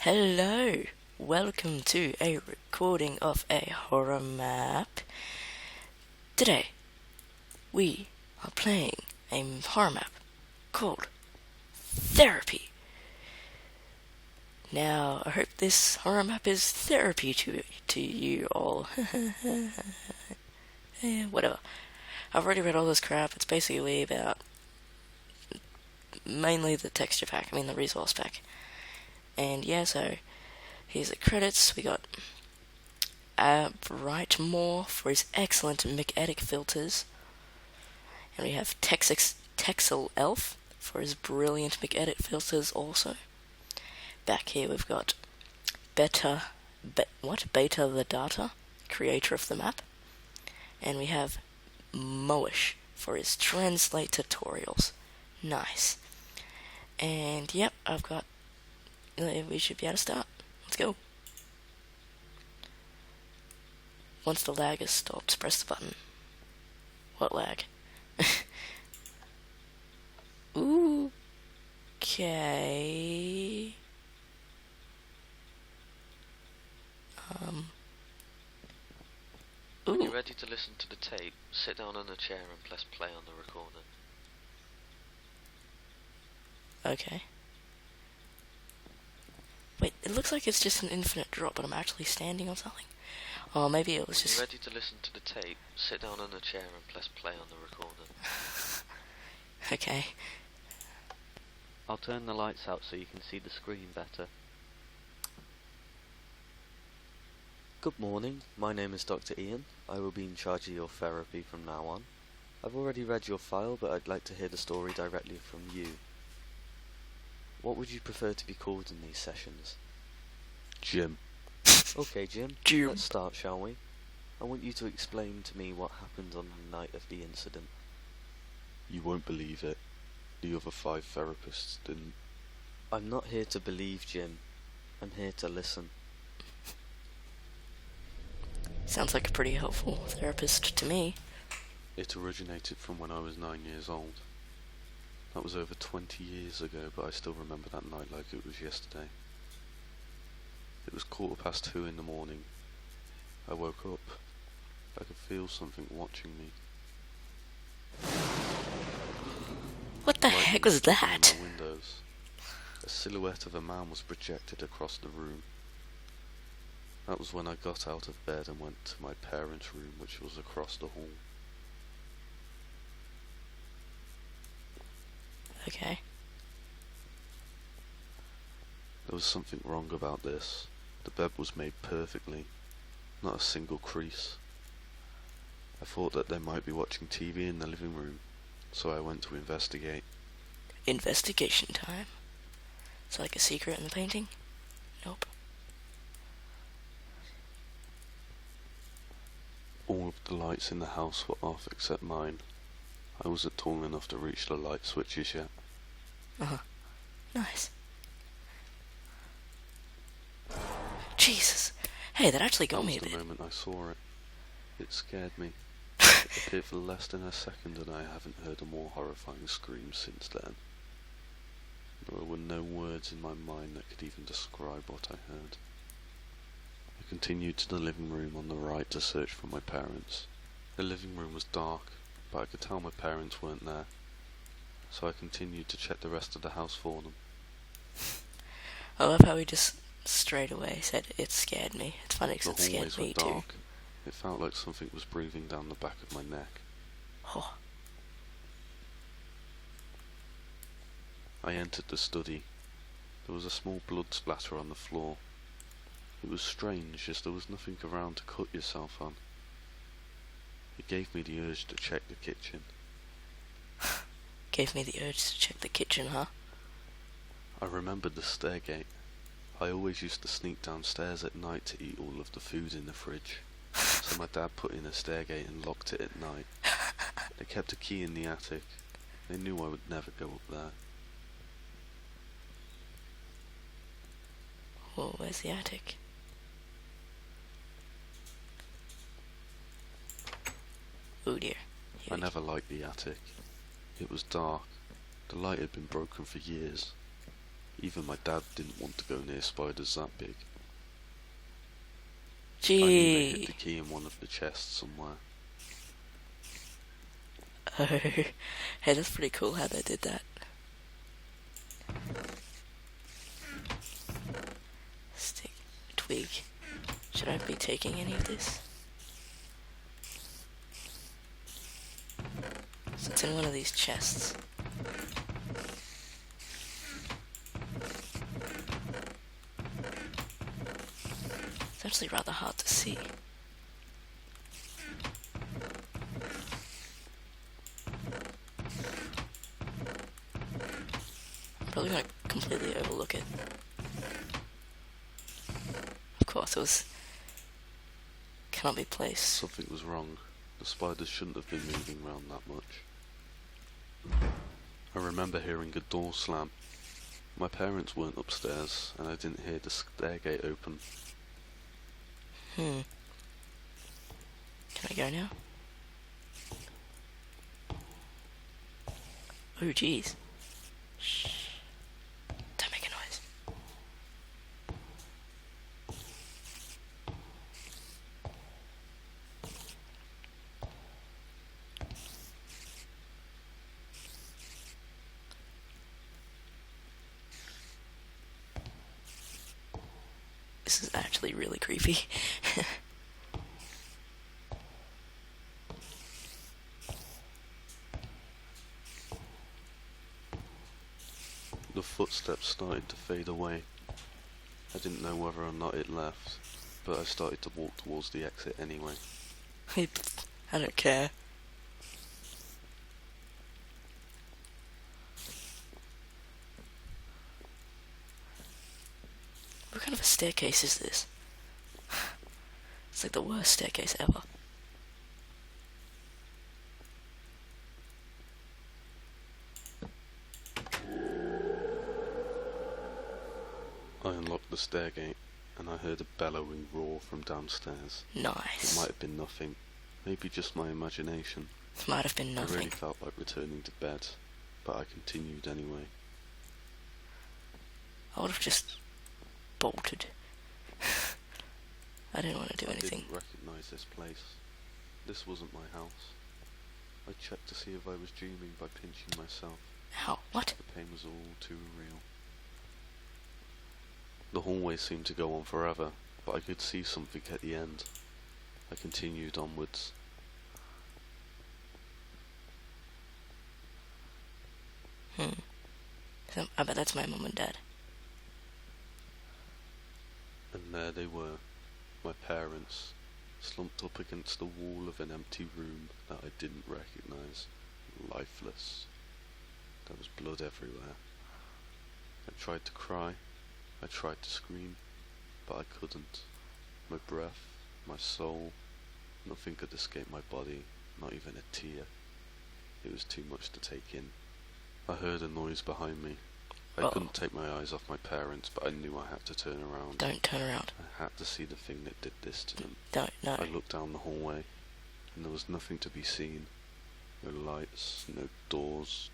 Hello, welcome to a recording of a horror map. Today, we are playing a horror map called Therapy. Now, I hope this horror map is therapy to you all. Whatever. I've already read all this crap. It's basically about mainly the texture pack, the resource pack. And yeah, so here's the credits. We got Bright Moore for his excellent McEdit filters. And we have Texel Elf for his brilliant McEdit filters also. Back here we've got Betathedata, creator of the map. And we have Moish for his translate tutorials. Nice. And yep, we should be able to start. Let's go. Once the lag has stopped, press the button. What lag? Ooh. Okay. When you're ready to listen to the tape, sit down on a chair and press play on the recorder. Okay. Wait, it looks like it's just an infinite drop, but I'm actually standing on something. Oh, maybe it was When just... you're ready to listen to the tape, sit down on a chair and press play on the recorder. Okay. I'll turn the lights out so you can see the screen better. Good morning, my name is Dr. Ian. I will be in charge of your therapy from now on. I've already read your file, but I'd like to hear the story directly from you. What would you prefer to be called in these sessions? Jim. Okay, Jim. Jim. Let's start, shall we? I want you to explain to me what happened on the night of the incident. You won't believe it. The other 5 therapists didn't. I'm not here to believe, Jim. I'm here to listen. Sounds like a pretty helpful therapist to me. It originated from when I was 9 years old. That was over 20 years ago, but I still remember that night like it was yesterday. It was 2:15 in the morning. I woke up. I could feel something watching me. What the heck was that? Through my windows. A silhouette of a man was projected across the room. That was when I got out of bed and went to my parents' room, which was across the hall. Okay. There was something wrong about this. The bed was made perfectly, not a single crease. I thought that they might be watching TV in the living room, so I went to investigate. Investigation time. Is there like a secret in the painting? Nope. All of the lights in the house were off except mine. I wasn't tall enough to reach the light switches yet. Nice. Jesus. Hey, that actually got me a bit. The moment I saw it. It scared me. It appeared for less than a second, and I haven't heard a more horrifying scream since then. There were no words in my mind that could even describe what I heard. I continued to the living room on the right to search for my parents. The living room was dark, but I could tell my parents weren't there, so I continued to check the rest of the house for them. I love how he just straight away said it scared me. It's funny because it scared me too. Dark. It felt like something was breathing down the back of my neck. Oh. I entered the study. There was a small blood splatter on the floor. It was strange, as there was nothing around to cut yourself on. It gave me the urge to check the kitchen. Gave me the urge to check the kitchen, huh? I remembered the stairgate. I always used to sneak downstairs at night to eat all of the food in the fridge. So my dad put in a stairgate and locked it at night. They kept a key in the attic. They knew I would never go up there. Whoa, where's the attic? Oh dear. I never liked the attic. It was dark. The light had been broken for years. Even my dad didn't want to go near spiders that big. I knew they hid Gee. the key in one of the chests somewhere. Oh. Hey, that's pretty cool how they did that. Stick. Twig. Should I be taking any of this? So it's in one of these chests. It's actually rather hard to see. I'm probably gonna completely overlook it. Of course, it was... cannot be placed. Something was wrong. The spiders shouldn't have been moving around that much. I remember hearing a door slam. My parents weren't upstairs, and I didn't hear the stairgate open. Can I go now? Oh, jeez. Shh. Don't make a noise. This is actually really creepy. The footsteps started to fade away. I didn't know whether or not it left, but I started to walk towards the exit anyway. I don't care. What kind of a staircase is this? It's like the worst staircase ever. I unlocked the stairgate, and I heard a bellowing roar from downstairs. It Nice. might have been nothing, maybe just my imagination. It might have been I really nothing. felt like returning to bed, but I continued anyway. I would have just bolted. I didn't want to do anything. I didn't recognise this place. This wasn't my house. I checked to see if I was dreaming by pinching myself. How? What? The pain was all too real. The hallway seemed to go on forever, but I could see something at the end. I continued onwards. So, I bet that's my mum and dad. And there they were, my parents, slumped up against the wall of an empty room that I didn't recognise, lifeless. There was blood everywhere. I tried to cry, I tried to scream, but I couldn't. My breath, my soul, nothing could escape my body, not even a tear. It was too much to take in. I heard a noise behind me. I Uh-oh. couldn't take my eyes off my parents, but I knew I had to turn around. Don't turn around. I had to see the thing that did this to them. Don't, no. I looked down the hallway, and there was nothing to be seen. No lights, no doors,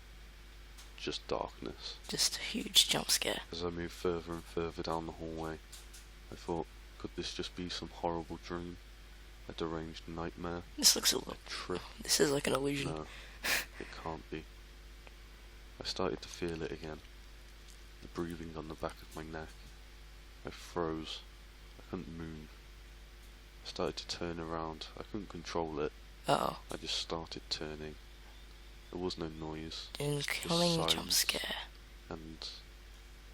just darkness. Just a huge jump scare. As I moved further and further down the hallway, I thought, could this just be some horrible dream? A deranged nightmare? This looks a A little... trip? This is like an illusion. No, it can't be. I started to feel it again. The breathing on the back of my neck. I froze. I couldn't move. I started to turn around. I couldn't control it. Uh-oh. I just started turning. There was no noise. Incoming jump silence. scare. And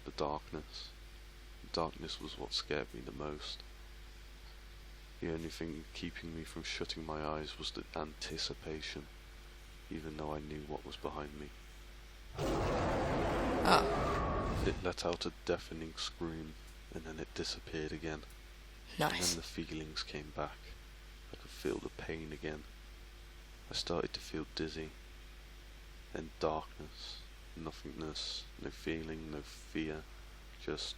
the darkness. The darkness was what scared me the most. The only thing keeping me from shutting my eyes was the anticipation, even though I knew what was behind me. Oh. It let out a deafening scream, and then it disappeared again. And Nice. then the feelings came back. I could feel the pain again. I started to feel dizzy. Then darkness, nothingness, no feeling, no fear, just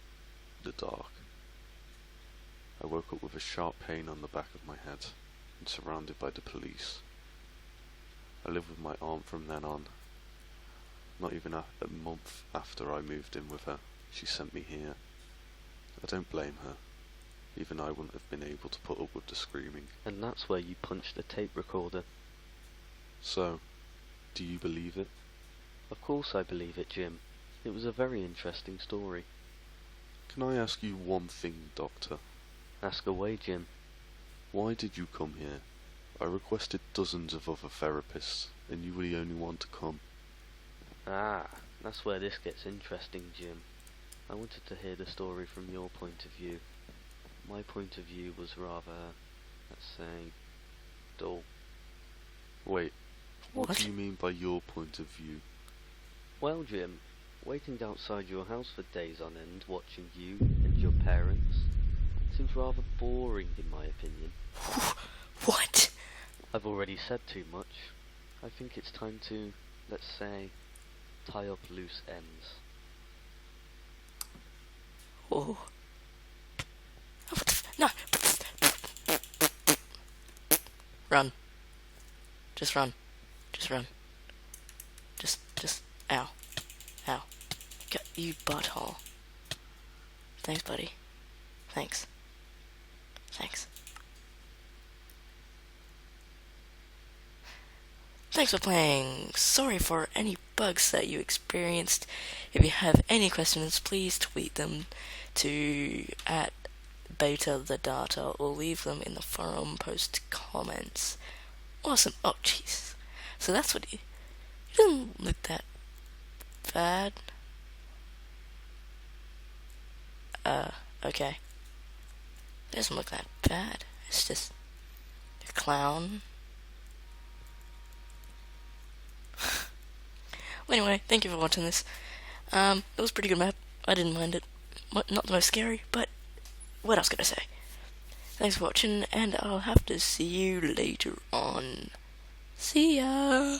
the dark. I woke up with a sharp pain on the back of my head, and surrounded by the police. I lived with my aunt from then on. Not even a month after I moved in with her, She sent me here. I don't blame her. Even I wouldn't have been able to put up with the screaming. And that's where you punched the tape recorder. So, do you believe it? Of course I believe it, Jim. It was a very interesting story. Can I ask you one thing, Doctor? Ask away, Jim. Why did you come here? I requested dozens of other therapists, and you were the only one to come. Ah, that's where this gets interesting, Jim. I wanted to hear the story from your point of view. My point of view was rather, let's say, dull. Wait, what What? do you mean by your point of view? Well, Jim, waiting outside your house for days on end, watching you and your parents, seems rather boring in my opinion. What? I've already said too much. I think it's time to, let's say, tie up loose ends. Oh. No. Run. Just run. Just run. Just, ow. Ow. You butthole. Thanks, buddy. Thanks. Thanks for playing. Sorry for any bugs that you experienced. If you have any questions, please tweet them to @Betathedata or leave them in the forum post comments. Awesome. Oh, jeez. So that's what you didn't look that bad. Okay. It doesn't look that bad. It's just a clown. Well, anyway, thank you for watching this. It was a pretty good map. I didn't mind it. Not the most scary, but what else could I say? Thanks for watching, and I'll have to see you later on. See ya!